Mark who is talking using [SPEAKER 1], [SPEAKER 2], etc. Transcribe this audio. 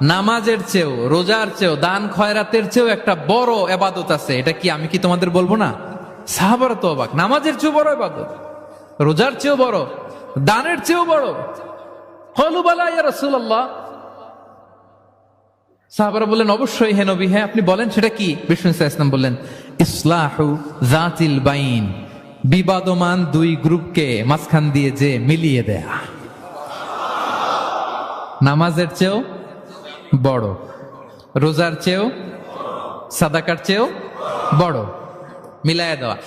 [SPEAKER 1] নামাজের চেয়েও, রোজার চেয়েও, দান খয়রাতের চেয়েও একটা বড় এবাদত আছে। এটা কি আমি কি তোমাদের বলবো না? সাহাবারা তো অবাক, নামাজের চেয়েও বড় এবাদত, রোজার চেয়েও বড়, দানের চেয়েও বড়। ক্বালু বালা ইয়া রাসূলুল্লাহ। সাহাবারা বললেন অবশ্যই হে নবী, হ্যাঁ আপনি বলেন সেটা কি? বিষ্ণু সাল্লাল্লাহু আলাইহি ওয়াসাল্লাম বললেন ইসলাহু যাতিল বাইন, বিবাদমান দুই গ্রুপকে মাঝখান দিয়ে যে মিলিয়ে দেয়া। নামাজের চেয়েও বড়, রোজার চেয়েও, সাদাকার চেয়েও বড়, মিলায়া দেওয়া।